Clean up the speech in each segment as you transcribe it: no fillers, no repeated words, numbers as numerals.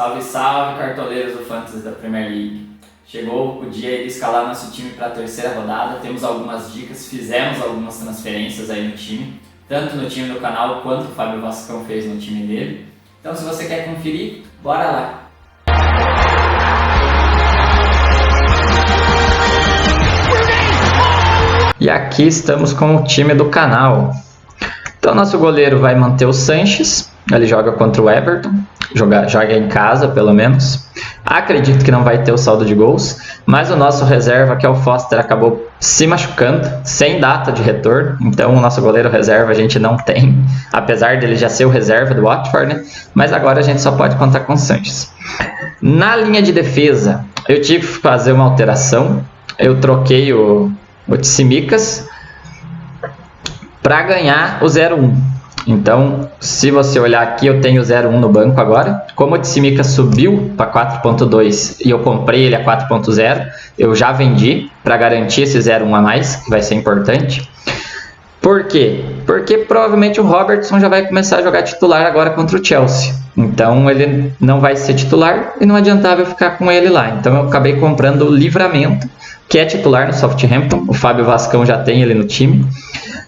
Salve, salve, cartoleiros do Fantasy da Premier League. Chegou o dia de escalar nosso time para a terceira rodada. Temos algumas dicas, fizemos algumas transferências aí no time, tanto no time do canal quanto o Fábio Vascão fez no time dele. Então, se você quer conferir, bora lá! E aqui estamos com o time do canal. Então, nosso goleiro vai manter o Sanches, ele joga contra o Everton, joga em casa pelo menos. Acredito que não vai ter o saldo de gols, mas o nosso reserva, que é o Foster, acabou se machucando, sem data de retorno. Então, o nosso goleiro reserva a gente não tem, apesar dele já ser o reserva do Watford, né? Mas agora a gente só pode contar com o Sanches. Na linha de defesa, eu tive que fazer uma alteração. Eu troquei o Tsimikas para ganhar o 0-1. Então, se você olhar aqui, eu tenho o 0-1 no banco agora. Como o Tsimikas subiu para 4.2 e eu comprei ele a 4.0, eu já vendi para garantir esse 0-1 a mais, que vai ser importante. Por quê? Porque provavelmente o Robertson já vai começar a jogar titular agora contra o Chelsea. Então ele não vai ser titular e não adiantava eu ficar com ele lá. Então eu acabei comprando o Livramento, que é titular no Southampton. O Fábio Vascão já tem ele no time.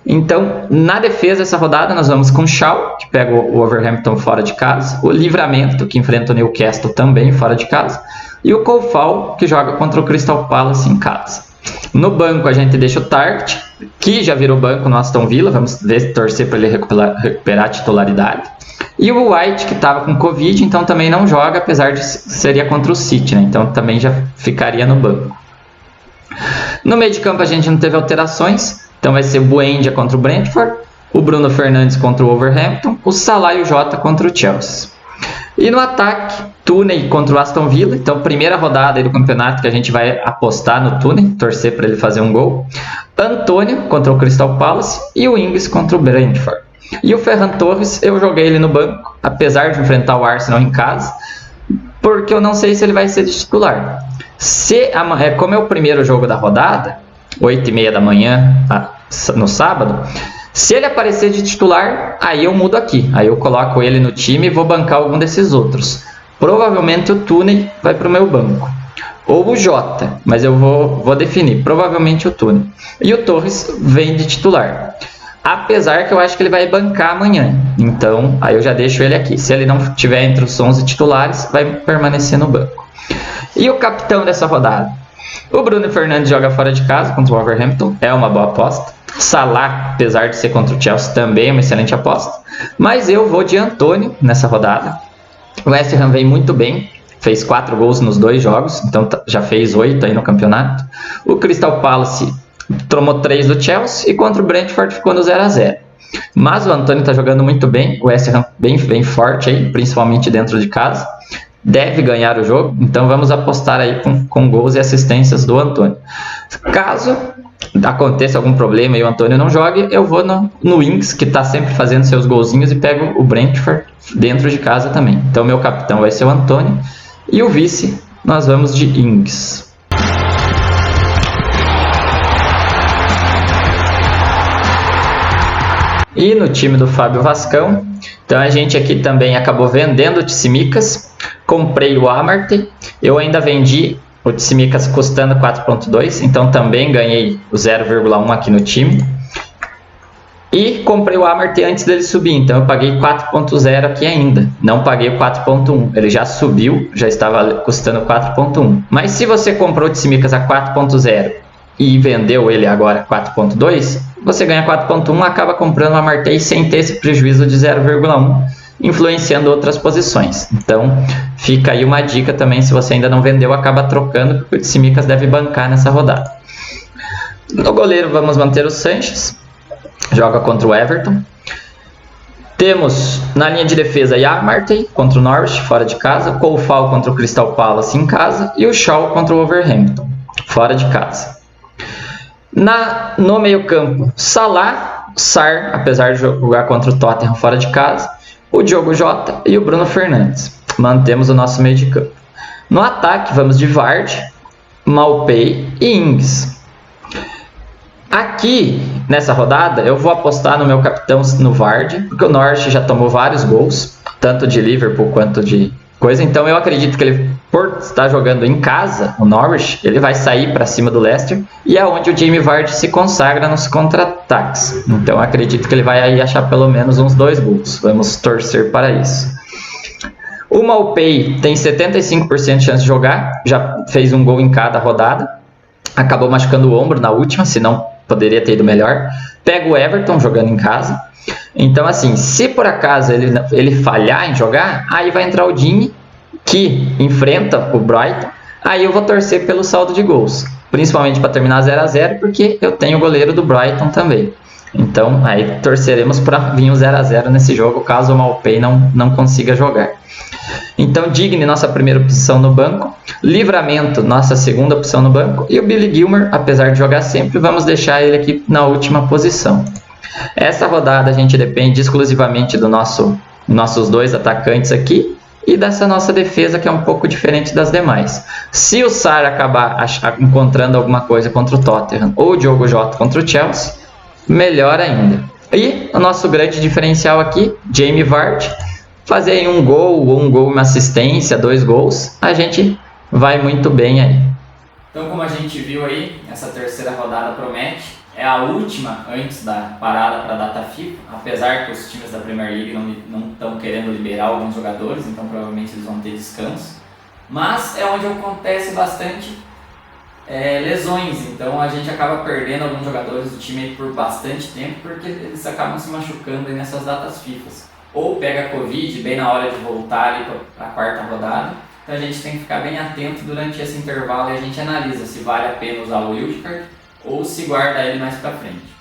Então, na defesa dessa rodada, nós vamos com o Shaw, que pega o Wolverhampton fora de casa, o Livramento, que enfrenta o Newcastle também fora de casa, e o Koufal, que joga contra o Crystal Palace em casa. No banco, a gente deixa o Target, que já virou banco no Aston Villa, vamos torcer para ele recuperar a titularidade. E o White, que estava com Covid, então também não joga, apesar de seria contra o City, né? Então também já ficaria no banco. No meio de campo, a gente não teve alterações. Então vai ser o Buendia contra o Brentford, o Bruno Fernandes contra o Wolverhampton, o Salah e o Jota contra o Chelsea. E no ataque, Tooney contra o Aston Villa. Então, primeira rodada aí do campeonato que a gente vai apostar no Tooney, torcer para ele fazer um gol. Antônio contra o Crystal Palace e o Ings contra o Brentford. E o Ferran Torres, eu joguei ele no banco, apesar de enfrentar o Arsenal em casa, porque eu não sei se ele vai ser de titular. Como é o primeiro jogo da rodada, 8h30 da manhã, no sábado, se ele aparecer de titular, aí eu mudo aqui. Aí eu coloco ele no time e vou bancar algum desses outros. Provavelmente o Tooney vai para o meu banco. Ou o Jota, mas eu vou definir. Provavelmente o Tooney. E o Torres vem de titular. Apesar que eu acho que ele vai bancar amanhã. Então, aí eu já deixo ele aqui. Se ele não estiver entre os 11 titulares, vai permanecer no banco. E o capitão dessa rodada? O Bruno Fernandes joga fora de casa contra o Wolverhampton, é uma boa aposta. Salah, apesar de ser contra o Chelsea, também é uma excelente aposta. Mas eu vou de Antônio nessa rodada. O West Ham vem muito bem, fez 4 gols nos 2 jogos, então já fez 8 aí no campeonato. O Crystal Palace tomou 3 do Chelsea e contra o Brentford ficou no 0-0. Mas o Antônio está jogando muito bem, o West Ham bem forte aí, principalmente dentro de casa. Deve ganhar o jogo, então vamos apostar aí com gols e assistências do Antônio. Caso aconteça algum problema e o Antônio não jogue, eu vou no Ings, que está sempre fazendo seus golzinhos, e pego o Brentford dentro de casa também. Então meu capitão vai ser o Antônio e o vice nós vamos de Ings. E no time do Fábio Vascão, então a gente aqui também acabou vendendo o Tsimikas, comprei o Amartey, eu ainda vendi o Tsimikas custando 4.2, então também ganhei o 0,1 aqui no time. E comprei o Amartey antes dele subir, então eu paguei 4.0 aqui ainda, não paguei o 4.1, ele já subiu, já estava custando 4.1. Mas se você comprou o Tsimikas a 4.0 e vendeu ele agora 4.2, você ganha 4.1, acaba comprando o Amartey sem ter esse prejuízo de 0,1, influenciando outras posições. Então, fica aí uma dica também, se você ainda não vendeu, acaba trocando, porque o Tsimikas deve bancar nessa rodada. No goleiro, vamos manter o Sanches, joga contra o Everton. Temos na linha de defesa Amartey contra o Norwich, fora de casa, Koufal contra o Crystal Palace em casa e o Shaw contra o Wolverhampton, fora de casa. No meio campo, Salah, Sarr, apesar de jogar contra o Tottenham fora de casa, o Diogo Jota e o Bruno Fernandes. Mantemos o nosso meio de campo. No ataque, vamos de Vardy, Maupay e Ings. Aqui, nessa rodada, eu vou apostar no meu capitão no Vardy, porque o Norwich já tomou vários gols, tanto de Liverpool quanto coisa. Então eu acredito que ele, por estar jogando em casa, o Norwich, ele vai sair para cima do Leicester e é onde o Jamie Vardy se consagra nos contra-ataques. Então eu acredito que ele vai aí achar pelo menos uns 2 gols. Vamos torcer para isso. O Maupay tem 75% de chance de jogar, já fez um gol em cada rodada, acabou machucando o ombro na última, senão poderia ter ido melhor. Pega o Everton jogando em casa. Então, assim, se por acaso ele falhar em jogar, aí vai entrar o Digne, que enfrenta o Brighton. Aí eu vou torcer pelo saldo de gols, principalmente para terminar 0x0, porque eu tenho o goleiro do Brighton também. Então, aí torceremos para vir um 0x0 nesse jogo, caso o Maupay não consiga jogar. Então, Digne, nossa primeira opção no banco. Livramento, nossa segunda opção no banco. E o Billy Gilmour, apesar de jogar sempre, vamos deixar ele aqui na última posição. Essa rodada a gente depende exclusivamente dos nossos 2 atacantes aqui e dessa nossa defesa, que é um pouco diferente das demais. Se o Sarr acabar encontrando alguma coisa contra o Tottenham ou o Diogo Jota contra o Chelsea, melhor ainda. E o nosso grande diferencial aqui, Jamie Vardy, fazer aí um gol, uma assistência, 2 gols, a gente vai muito bem aí. Então, como a gente viu aí, essa terceira rodada promete. É a última antes da parada para a data FIFA, apesar que os times da Premier League não estão querendo liberar alguns jogadores, então provavelmente eles vão ter descanso. Mas é onde acontece bastante lesões, então a gente acaba perdendo alguns jogadores do time por bastante tempo, porque eles acabam se machucando aí nessas datas FIFA. Ou pega Covid bem na hora de voltar ali para a quarta rodada, então a gente tem que ficar bem atento durante esse intervalo e a gente analisa se vale a pena usar o wildcard ou se guarda ele mais para frente.